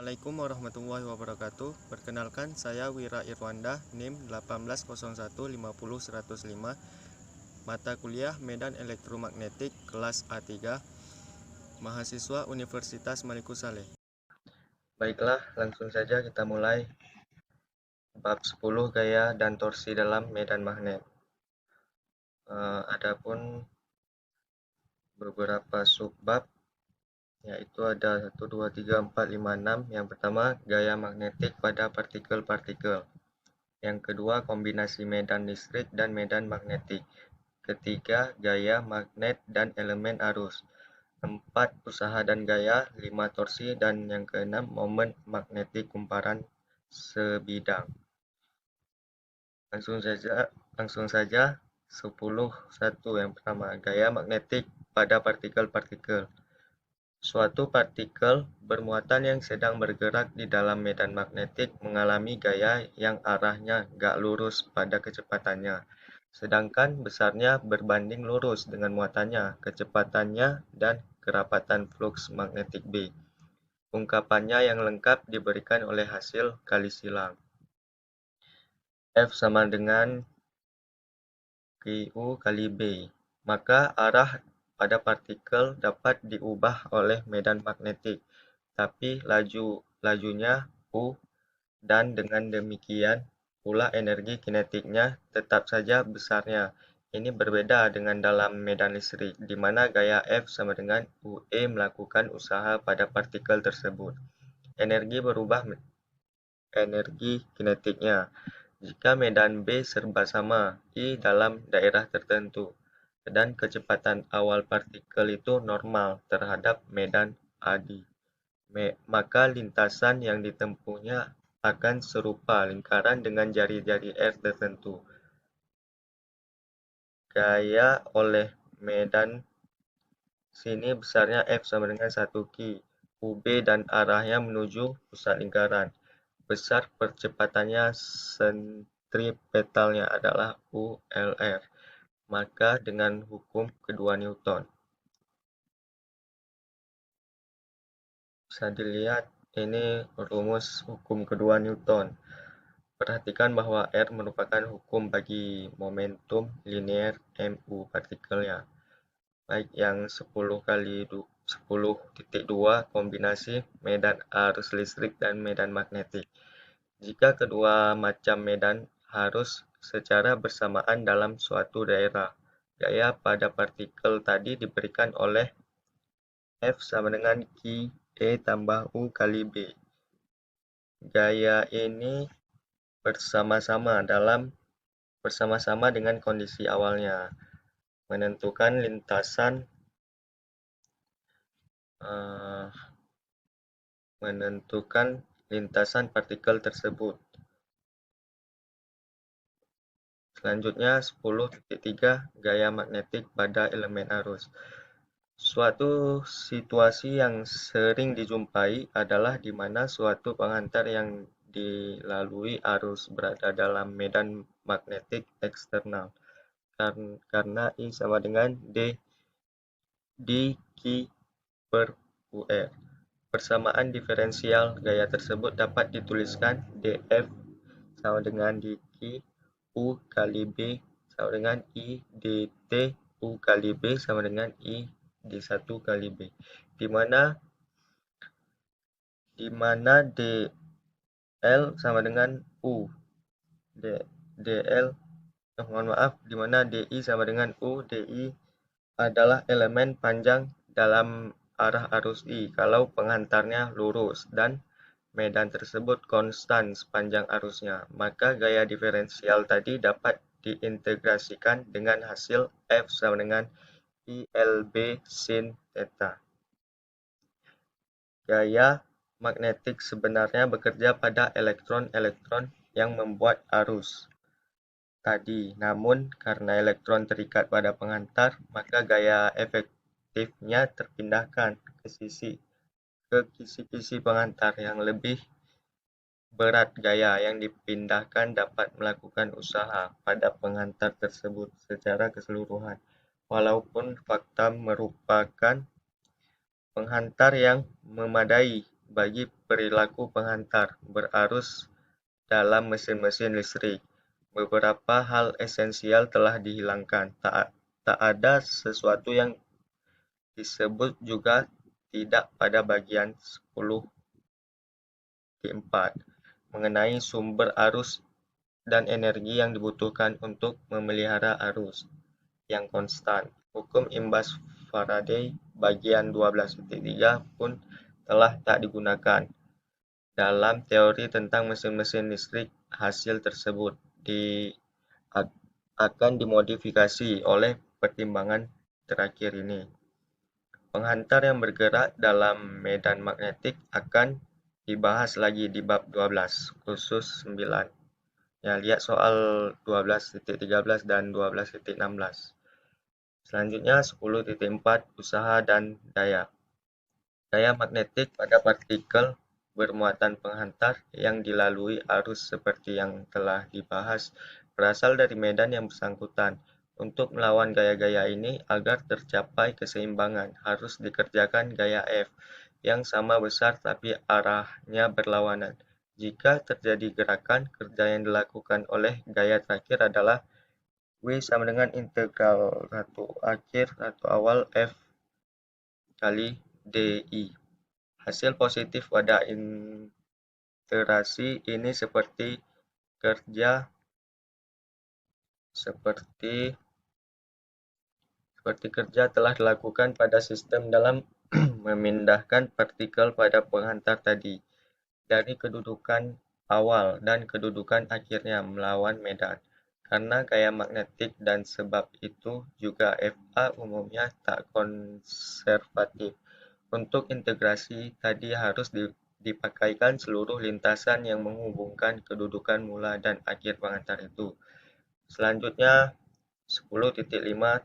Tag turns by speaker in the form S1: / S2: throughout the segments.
S1: Assalamualaikum warahmatullahi wabarakatuh. Perkenalkan, saya Wira Irwanda, NIM 180150105, mata kuliah Medan Elektromagnetik, kelas A3, mahasiswa Universitas Maliku Saleh. Baiklah, langsung saja kita mulai. Bab 10, gaya dan torsi dalam medan magnet. Adapun beberapa subbab, yaitu ada 1, 2, 3, 4, 5, 6. Yang pertama, gaya magnetik pada partikel-partikel. Yang kedua, kombinasi medan listrik dan medan magnetik. Ketiga, gaya magnet dan elemen arus. 4, usaha dan gaya. 5, torsi. Dan yang keenam, momen magnetik kumparan sebidang. Langsung saja 10.1. Yang pertama, gaya magnetik pada partikel-partikel. Suatu partikel bermuatan yang sedang bergerak di dalam medan magnetik mengalami gaya yang arahnya gak lurus pada kecepatannya, sedangkan besarnya berbanding lurus dengan muatannya, kecepatannya, dan kerapatan fluks magnetik B. Ungkapannya yang lengkap diberikan oleh hasil kali silang. F sama dengan QU kali B. Maka arah pada partikel dapat diubah oleh medan magnetik, tapi lajunya U, dan dengan demikian pula energi kinetiknya tetap saja besarnya. Ini berbeda dengan dalam medan listrik, di mana gaya F sama dengan UE melakukan usaha pada partikel tersebut. Energi berubah energi kinetiknya jika medan B serba sama I dalam daerah tertentu, dan kecepatan awal partikel itu normal terhadap medan AD. Maka lintasan yang ditempuhnya akan serupa lingkaran dengan jari-jari R tertentu. Gaya oleh medan sini besarnya F sama dengan 1 Q, UB dan arahnya menuju pusat lingkaran. Besar percepatannya sentripetalnya adalah ULR. Maka dengan hukum kedua Newton. Bisa dilihat ini rumus hukum kedua Newton. Perhatikan bahwa R merupakan hukum bagi momentum linear MU partikelnya. Baik yang 10 kombinasi medan arus listrik dan medan magnetik. Jika kedua macam medan harus secara bersamaan dalam suatu daerah, gaya pada partikel tadi diberikan oleh F sama dengan Q E tambah U kali B. Gaya ini bersama-sama dengan kondisi awalnya, menentukan lintasan partikel tersebut. Selanjutnya 10.3 gaya magnetik pada elemen arus. Suatu situasi yang sering dijumpai adalah di mana suatu pengantar yang dilalui arus berada dalam medan magnetik eksternal. Karena I sama dengan dQ per UR. Persamaan diferensial gaya tersebut dapat dituliskan dF sama dengan dQ U kali B sama dengan I dt U kali B sama dengan I d1 kali B, di mana dL sama dengan U, di mana DI sama dengan U, DI adalah elemen panjang dalam arah arus I kalau penghantarnya lurus dan medan tersebut konstan sepanjang arusnya, maka gaya diferensial tadi dapat diintegrasikan dengan hasil F sama dengan ILB sin theta. Gaya magnetik sebenarnya bekerja pada elektron-elektron yang membuat arus tadi, namun karena elektron terikat pada penghantar, maka gaya efektifnya terpindahkan ke kisi-kisi penghantar yang lebih berat. Gaya yang dipindahkan dapat melakukan usaha pada penghantar tersebut secara keseluruhan, walaupun fakta merupakan penghantar yang memadai bagi perilaku penghantar berarus dalam mesin-mesin listrik. Beberapa hal esensial telah dihilangkan. Tak ada sesuatu yang disebut juga tidak pada bagian 10.4 mengenai sumber arus dan energi yang dibutuhkan untuk memelihara arus yang konstan. Hukum imbas Faraday bagian 12.3 pun telah tak digunakan dalam teori tentang mesin-mesin listrik. Hasil tersebut akan dimodifikasi oleh pertimbangan terakhir ini. Penghantar yang bergerak dalam medan magnetik akan dibahas lagi di bab 12, khusus 9. Ya, lihat soal 12.13 dan 12.16. Selanjutnya 10.4 usaha dan daya. Daya magnetik pada partikel bermuatan penghantar yang dilalui arus seperti yang telah dibahas berasal dari medan yang bersangkutan. Untuk melawan gaya-gaya ini, agar tercapai keseimbangan, harus dikerjakan gaya F yang sama besar tapi arahnya berlawanan. Jika terjadi gerakan, kerja yang dilakukan oleh gaya terakhir adalah W sama dengan integral 1 akhir 1 awal F kali DI. Hasil positif pada iterasi ini seperti kerja telah dilakukan pada sistem dalam memindahkan partikel pada penghantar tadi dari kedudukan awal dan kedudukan akhirnya melawan medan. Karena gaya magnetik dan sebab itu juga Fa umumnya tak konservatif. Untuk integrasi tadi harus dipakaikan seluruh lintasan yang menghubungkan kedudukan mula dan akhir penghantar itu. Selanjutnya 10.5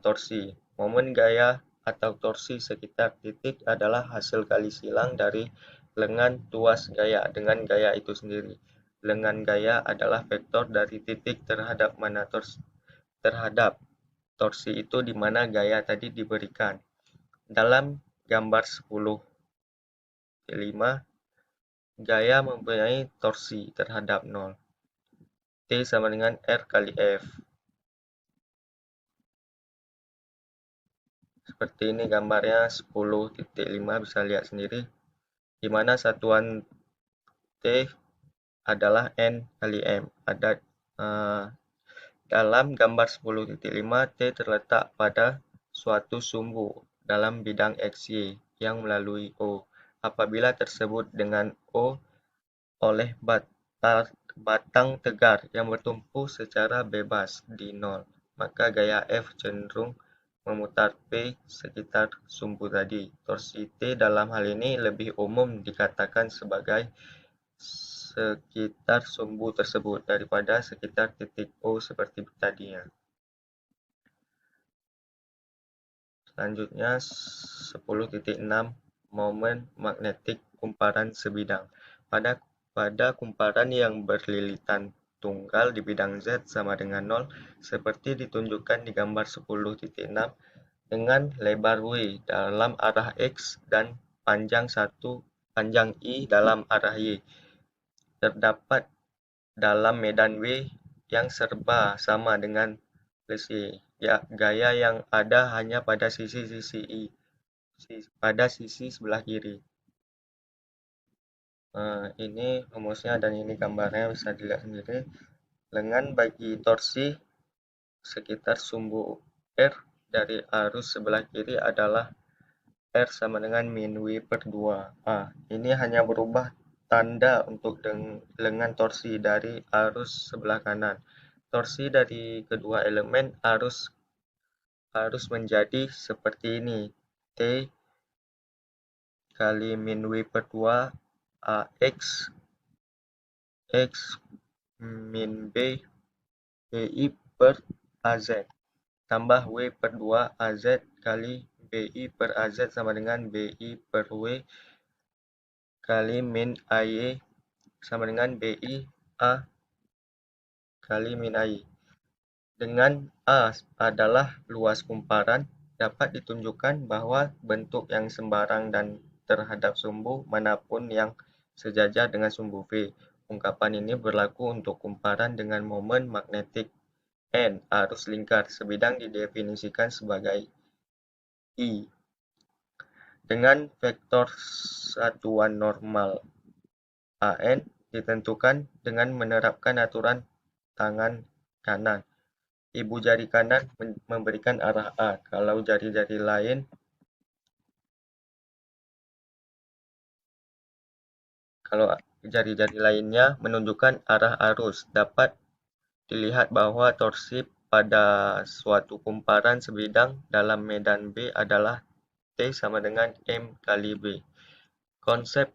S1: torsi. Momen gaya atau torsi sekitar titik adalah hasil kali silang dari lengan tuas gaya dengan gaya itu sendiri. Lengan gaya adalah vektor dari titik terhadap torsi itu di mana gaya tadi diberikan. Dalam gambar 10.5, gaya mempunyai torsi terhadap 0. T sama dengan R kali F. Seperti ini gambarnya 10.5, bisa lihat sendiri, di mana satuan T adalah N kali M. Dalam gambar 10.5, T terletak pada suatu sumbu dalam bidang XY yang melalui O. Apabila tersebut dengan O oleh batang tegar yang bertumpu secara bebas di 0, maka gaya F cenderung memutar P sekitar sumbu tadi. Torsi T dalam hal ini lebih umum dikatakan sebagai sekitar sumbu tersebut daripada sekitar titik O seperti tadinya. Selanjutnya 10.6 momen magnetik kumparan sebidang. Pada kumparan yang berlilitan tunggal di bidang Z sama dengan 0, seperti ditunjukkan di gambar 10.6, dengan lebar W dalam arah X dan panjang I dalam arah Y. Terdapat dalam medan W yang serba sama dengan plus Y. Gaya yang ada hanya pada sisi sebelah kiri. Ini rumusnya dan ini gambarnya, bisa dilihat sendiri. Lengan bagi torsi sekitar sumbu R dari arus sebelah kiri adalah R sama dengan min W per 2. Ini hanya berubah tanda untuk lengan torsi dari arus sebelah kanan. Torsi dari kedua elemen harus menjadi seperti ini. T kali min W per 2 AX X min B BI per AZ tambah W per 2 AZ kali BI per AZ sama dengan BI per W kali min AY sama dengan BI A kali min AY. Dengan A adalah luas kumparan, dapat ditunjukkan bahwa bentuk yang sembarang dan terhadap sumbu manapun yang sejajar dengan sumbu V. Ungkapan ini berlaku untuk kumparan dengan momen magnetik N arus lingkar sebidang didefinisikan sebagai I dengan vektor satuan normal AN ditentukan dengan menerapkan aturan tangan kanan. Ibu jari kanan memberikan arah A, kalau jari-jari lainnya menunjukkan arah arus. Dapat dilihat bahwa torsi pada suatu kumparan sebidang dalam medan B adalah T sama dengan M kali B. Konsep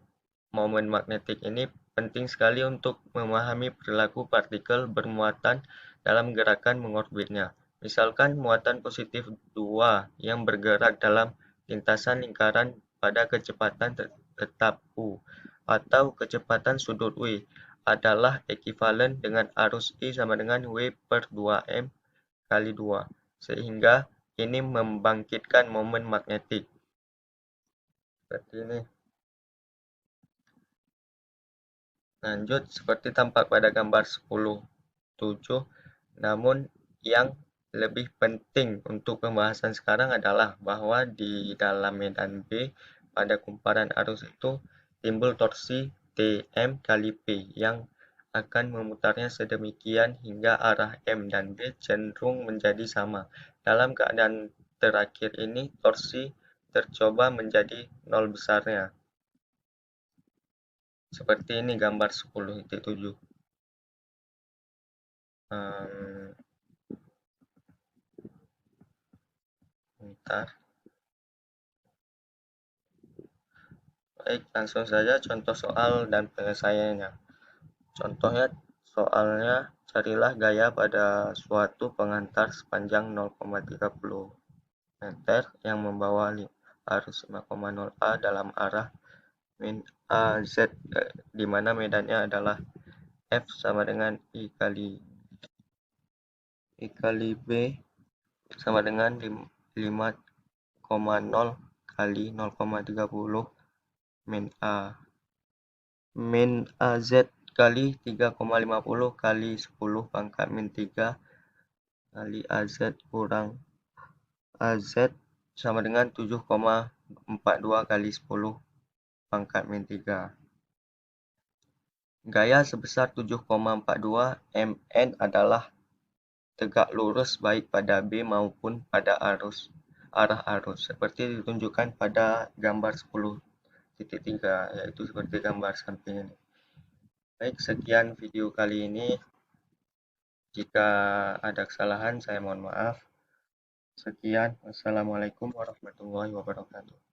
S1: momen magnetik ini penting sekali untuk memahami perilaku partikel bermuatan dalam gerakan mengorbitnya. Misalkan muatan positif 2 yang bergerak dalam lintasan lingkaran pada kecepatan tetap U atau kecepatan sudut W adalah ekivalen dengan arus I sama dengan W per 2M kali 2, sehingga ini membangkitkan momen magnetik. Seperti ini. Lanjut, seperti tampak pada gambar 10.7, namun yang lebih penting untuk pembahasan sekarang adalah bahwa di dalam medan B pada kumparan arus itu timbul torsi Tm kali P yang akan memutarnya sedemikian hingga arah M dan B cenderung menjadi sama. Dalam keadaan terakhir ini, torsi tercoba menjadi nol besarnya. Seperti ini gambar 10.7. Bentar. Baik, langsung saja contoh soal dan penyelesaiannya. Contohnya, soalnya carilah gaya pada suatu pengantar sepanjang 0,30 meter yang membawa arus 5,0 A dalam arah min AZ, di mana medannya adalah F sama dengan I kali B sama dengan 5,0 kali 0,30 min A. Min AZ kali 3,50 kali 10 pangkat min 3 kali AZ kurang AZ sama dengan 7,42 kali 10 pangkat min 3. Gaya sebesar 7,42 mN adalah tegak lurus baik pada B maupun pada arah arus, seperti ditunjukkan pada gambar 10.3, yaitu seperti gambar samping ini. Baik, sekian video kali ini. Jika ada kesalahan, saya mohon maaf. Sekian, wassalamualaikum warahmatullahi wabarakatuh.